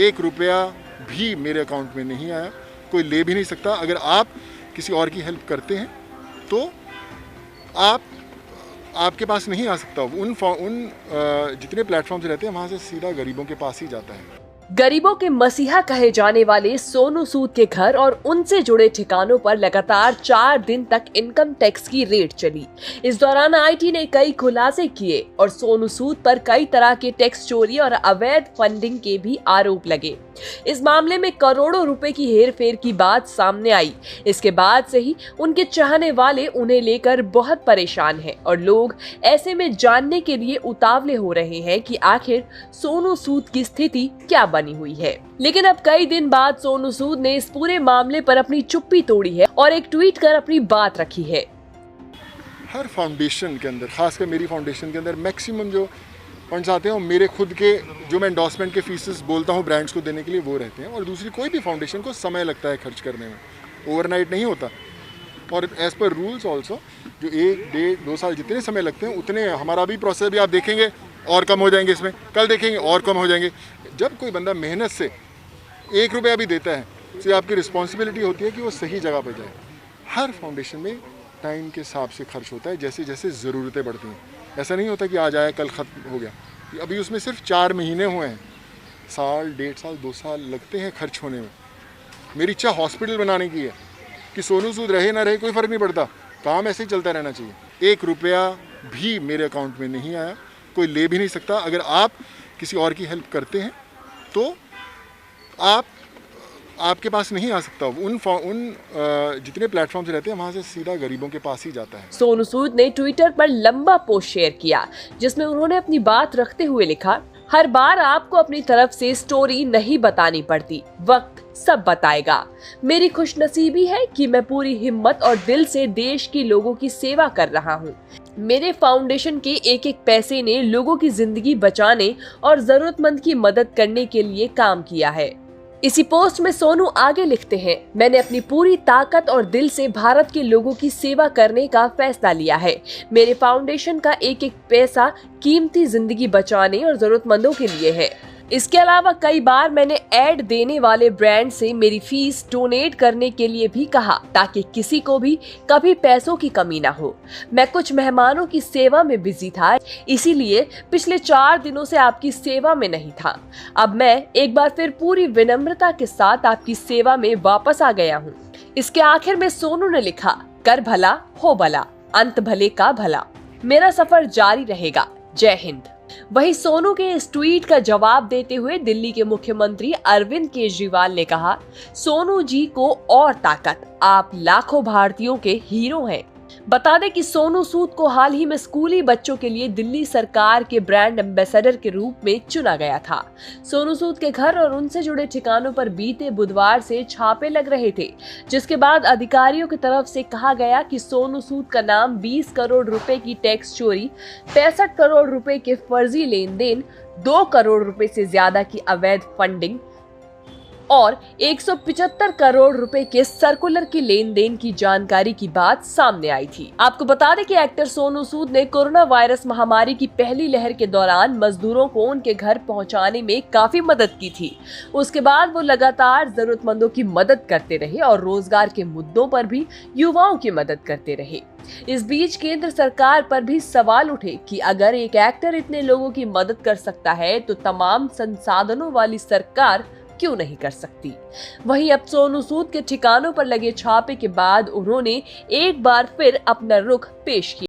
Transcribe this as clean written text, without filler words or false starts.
1 रुपया भी मेरे अकाउंट में नहीं आया, कोई ले भी नहीं सकता। अगर आप किसी और की हेल्प करते हैं तो आपके पास नहीं आ सकता। उन जितने प्लेटफॉर्म्स रहते हैं वहाँ से सीधा गरीबों के पास ही जाता है। गरीबों के मसीहा कहे जाने वाले सोनू सूद के घर और उनसे जुड़े ठिकानों पर लगातार 4 दिन तक इनकम टैक्स की रेड चली। इस दौरान आईटी ने कई खुलासे किए और सोनू सूद पर कई तरह के टैक्स चोरी और अवैध फंडिंग के भी आरोप लगे। इस मामले में करोड़ों रुपए की हेरफेर की बात सामने आई। इसके बाद से ही उनके चाहने वाले उन्हें लेकर बहुत परेशान हैं और लोग ऐसे में जानने के लिए उतावले हो रहे हैं कि आखिर सोनू सूद की स्थिति क्या बनी हुई है। लेकिन अब कई दिन बाद सोनू सूद ने इस पूरे मामले पर अपनी चुप्पी तोड़ी है और एक ट्वीट कर अपनी बात रखी है। हर फाउंडेशन के अंदर, खासकर मेरी फाउंडेशन के अंदर मैक्सिमम जो फंड्स आते हैं मेरे खुद के जो मैं एंडोर्समेंट के फीसेस बोलता हूँ ब्रांड्स को देने के लिए वो रहते हैं। और दूसरी कोई भी फाउंडेशन को समय लगता है खर्च करने में, ओवरनाइट नहीं होता। और एज पर रूल्स ऑल्सो जो 1, 1.5, 2 साल जितने समय लगते हैं उतने हमारा भी प्रोसेस भी आप देखेंगे और कम हो जाएंगे, इसमें कल देखेंगे और कम हो जाएंगे। जब कोई बंदा मेहनत से 1 रुपया भी देता है तो आपकी रिस्पॉन्सिबिलिटी होती है कि वो सही जगह पर जाए। हर फाउंडेशन में टाइम के हिसाब से खर्च होता है, जैसे जैसे ज़रूरतें बढ़ती हैं। ऐसा नहीं होता कि आज आया कल ख़त्म हो गया। अभी उसमें सिर्फ 4 महीने हुए हैं, साल, 1.5 साल, 2 साल लगते हैं खर्च होने में। मेरी इच्छा हॉस्पिटल बनाने की है कि सोनू सूद रहे ना रहे कोई फ़र्क नहीं पड़ता, काम ऐसे ही चलता रहना चाहिए। 1 रुपया भी मेरे अकाउंट में नहीं आया, कोई ले भी नहीं सकता। अगर आप किसी और की हेल्प करते हैं तो आपके पास नहीं आ सकता। जितने प्लेटफॉर्म्स रहते हैं वहाँ से सीधा गरीबों के पास ही जाता है। सोनू सूद ने ट्विटर पर लंबा पोस्ट शेयर किया जिसमें उन्होंने अपनी बात रखते हुए लिखा, हर बार आपको अपनी तरफ से स्टोरी नहीं बतानी पड़ती, वक्त सब बताएगा। मेरी खुशनसीबी है कि मैं पूरी हिम्मत और दिल से देश के लोगों की सेवा कर रहा हूँ। मेरे फाउंडेशन के एक एक पैसे ने लोगों की जिंदगी बचाने और जरूरतमंद की मदद करने के लिए काम किया है। इसी पोस्ट में सोनू आगे लिखते हैं, मैंने अपनी पूरी ताकत और दिल से भारत के लोगों की सेवा करने का फैसला लिया है। मेरे फाउंडेशन का एक एक पैसा कीमती जिंदगी बचाने और जरूरतमंदों के लिए है। इसके अलावा कई बार मैंने ऐड देने वाले ब्रांड से मेरी फीस डोनेट करने के लिए भी कहा ताकि किसी को भी कभी पैसों की कमी ना हो। मैं कुछ मेहमानों की सेवा में बिजी था, इसीलिए पिछले 4 दिनों से आपकी सेवा में नहीं था। अब मैं एक बार फिर पूरी विनम्रता के साथ आपकी सेवा में वापस आ गया हूँ। इसके आखिर में सोनू ने लिखा, कर भला हो भला, अंत भले का भला, मेरा सफर जारी रहेगा, जय हिंद। वहीं सोनू के इस ट्वीट का जवाब देते हुए दिल्ली के मुख्यमंत्री अरविंद केजरीवाल ने कहा, सोनू जी को और ताकत, आप लाखों भारतीयों के हीरो हैं। बता दें कि सोनू सूद को हाल ही में स्कूली बच्चों के लिए दिल्ली सरकार के ब्रांड एम्बेसडर के रूप में चुना गया था। सोनू सूद के घर और उनसे जुड़े ठिकानों पर बीते बुधवार से छापे लग रहे थे, जिसके बाद अधिकारियों की तरफ से कहा गया कि सोनू सूद का नाम 20 करोड़ रुपए की टैक्स चोरी, 65 करोड़ रुपए के फर्जी लेन देन, 2 करोड़ रुपए से ज्यादा की अवैध फंडिंग और 175 करोड़ रुपए के सर्कुलर की लेन देन की जानकारी की बात सामने आई थी। आपको बता दें कि एक्टर सोनू सूद ने कोरोना वायरस महामारी की पहली लहर के दौरान मजदूरों को उनके घर पहुंचाने में काफी मदद की थी। उसके बाद वो लगातार जरूरतमंदों की मदद करते रहे और रोजगार के मुद्दों पर भी युवाओं की मदद करते रहे। इस बीच केंद्र सरकार पर भी सवाल उठे कि अगर एक एक्टर इतने लोगों की मदद कर सकता है तो तमाम संसाधनों वाली सरकार क्यों नहीं कर सकती। वहीं अब सोनू सूद के ठिकानों पर लगे छापे के बाद उन्होंने एक बार फिर अपना रुख पेश किया।